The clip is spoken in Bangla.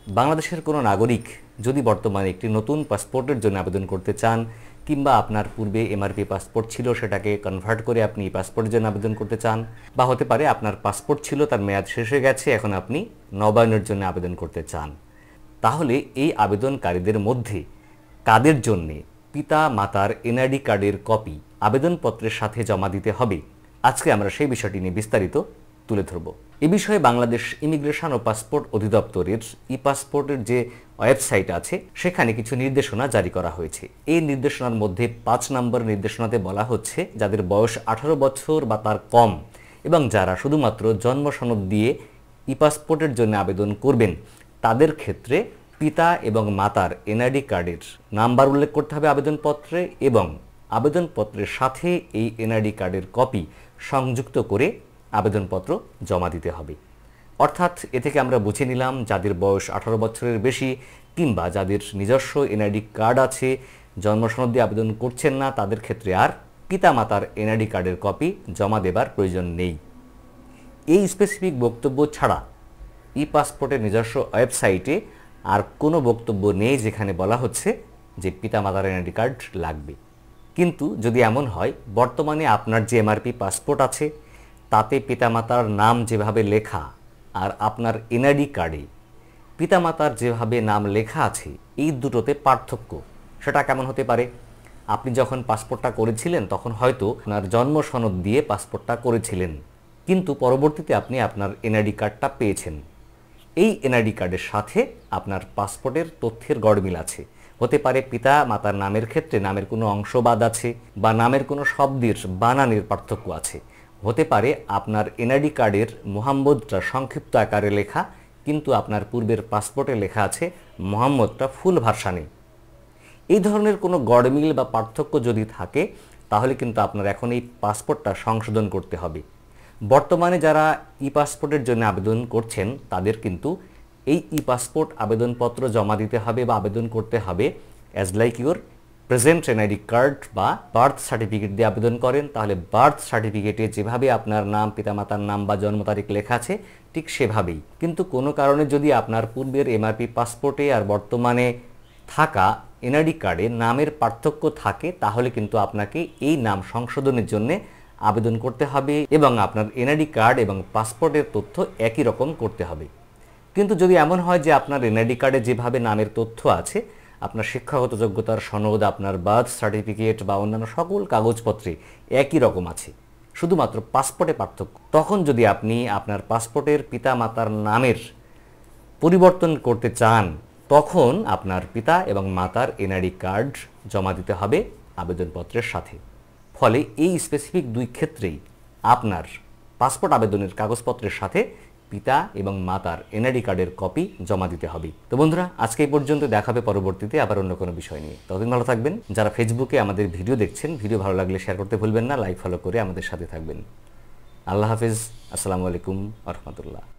বাংলাদেশের কোনো নাগরিক যদি বর্তমানে একটি নতুন পাসপোর্টের জন্য আবেদন করতে চান কিংবা আপনার পূর্বে এমআরপি পাসপোর্ট ছিল সেটাকে কনভার্ট করে আপনি পাসপোর্টের জন্য আবেদন করতে চান, বা হতে পারে আপনার পাসপোর্ট ছিল তার মেয়াদ শেষ হয়ে গেছে, এখন আপনি নবায়নের জন্য আবেদন করতে চান, তাহলে এই আবেদনকারীদের মধ্যে কাদের জন্যে পিতা মাতার এনআইডি কার্ডের কপি আবেদনপত্রের সাথে জমা দিতে হবে, আজকে আমরা সেই বিষয়টি নিয়ে বিস্তারিত তুলে ধরব। এ বিষয়ে বাংলাদেশ ইমিগ্রেশন ও পাসপোর্ট অধিদপ্তরের ই পাসপোর্টের যে ওয়েবসাইট আছে সেখানে কিছু নির্দেশনা জারি করা হয়েছে। এই নির্দেশনার মধ্যে ৫ নম্বর নির্দেশনাতে বলা হচ্ছে যাদের বয়স ১৮ বছর বা তার কম এবং যারা শুধুমাত্র জন্ম সনদ দিয়ে ই পাসপোর্টের জন্য আবেদন করবেন তাদের ক্ষেত্রে পিতা এবং মাতার এনআইডি কার্ডের নাম্বার উল্লেখ করতে হবে আবেদনপত্রে এবং আবেদনপত্রের সাথে এই এনআইডি কার্ডের কপি সংযুক্ত করে আবেদনপত্র জমা দিতে হবে। অর্থাৎ এ থেকে আমরা বুঝে নিলাম যাদের বয়স ১৮ বছরের বেশি কিংবা যাদের নিজস্ব এনআইডি কার্ড আছে, জন্মসনদ দিয়ে আবেদন করছেন না, তাদের ক্ষেত্রে আর পিতামাতার এনআইডি কার্ডের কপি জমা দেবার প্রয়োজন নেই। এই স্পেসিফিক বক্তব্য ছাড়া ই পাসপোর্টের নিজস্ব ওয়েবসাইটে আর কোনো বক্তব্য নেই যেখানে বলা হচ্ছে যে পিতামাতার এনআইডি কার্ড লাগবে। কিন্তু যদি এমন হয় বর্তমানে আপনার যে এমআরপি পাসপোর্ট আছে তাতে পিতামাতার নাম যেভাবে লেখা আর আপনার এনআইডি কার্ডে পিতামাতার যেভাবে নাম লেখা আছে এই দুটোতে পার্থক্য, সেটা কেমন হতে পারে? আপনি যখন পাসপোর্টটা করেছিলেন তখন হয়তো আপনার জন্ম সনদ দিয়ে পাসপোর্টটা করেছিলেন, কিন্তু পরবর্তীতে আপনি আপনার এনআইডি কার্ডটা পেয়েছেন। এই এনআইডি কার্ডের সাথে আপনার পাসপোর্টের তথ্যের গড়মিল আছে। হতে পারে পিতা মাতার নামের ক্ষেত্রে নামের কোনো অংশ বাদ আছে বা নামের কোনো শব্দের বানানের পার্থক্য আছে। হতে পারে আপনার এনআইডি কার্ডের মোহাম্মদটা সংক্ষিপ্ত আকারে লেখা কিন্তু আপনার পূর্বের পাসপোর্টে লেখা আছে মোহাম্মদটা ফুল ভার্সানে। এই ধরনের কোনো গড়মিল বা পার্থক্য যদি থাকে তাহলে কিন্তু আপনার এখন এই পাসপোর্টটা সংশোধন করতে হবে। বর্তমানে যারা ই পাসপোর্টের জন্য আবেদন করছেন তাদের কিন্তু এই ই পাসপোর্ট আবেদনপত্র জমা দিতে হবে বা আবেদন করতে হবে as like your present NID card বা বার্থ সার্টিফিকেট দিয়ে আবেদন করেন, তাহলে বার্থ সার্টিফিকেটে যেভাবে আপনার নাম, পিতামাতার নাম বা জন্ম তারিখ লেখা আছে ঠিক সেভাবেই। কিন্তু কোনো কারণে যদি আপনার পূর্বের এমআরপি পাসপোর্টে আর বর্তমানে থাকা এনআইডি কার্ডে নামের পার্থক্য থাকে তাহলে কিন্তু আপনাকে এই নাম সংশোধনের জন্য আবেদন করতে হবে এবং আপনার এনআইডি কার্ড এবং পাসপোর্টের তথ্য একই রকম করতে হবে। কিন্তু যদি এমন হয় যে আপনার এনআইডি কার্ডে যেভাবে নামের তথ্য আছে, আপনার শিক্ষাগত যোগ্যতার সনদ, আপনার বার্থ সার্টিফিকেট বা অন্যান্য সকল কাগজপত্রে একই রকম আছে, শুধুমাত্র পাসপোর্টে পার্থক্য, তখন যদি আপনি আপনার পাসপোর্টের পিতা মাতার নামের পরিবর্তন করতে চান তখন আপনার পিতা এবং মাতার এনআইডি কার্ড জমা দিতে হবে আবেদনপত্রের সাথে। ফলে এই স্পেসিফিক দুই ক্ষেত্রেই আপনার পাসপোর্ট আবেদনের কাগজপত্রের সাথে পিতা এবং মাতার এনআইডি কার্ডের কপি জমা দিতে হবে। তো বন্ধুরা, আজকে এই পর্যন্ত, দেখা হবে পরবর্তীতে আবার অন্য কোনো বিষয় নিয়ে। ততদিন ভালো থাকবেন। যারা ফেসবুকে আমাদের ভিডিও দেখছেন, ভিডিও ভালো লাগলে শেয়ার করতে ভুলবেন না, লাইক ফলো করে আমাদের সাথে থাকবেন। আল্লাহ হাফেজ, আসসালামু আলাইকুম ওয়া রাহমাতুল্লাহ।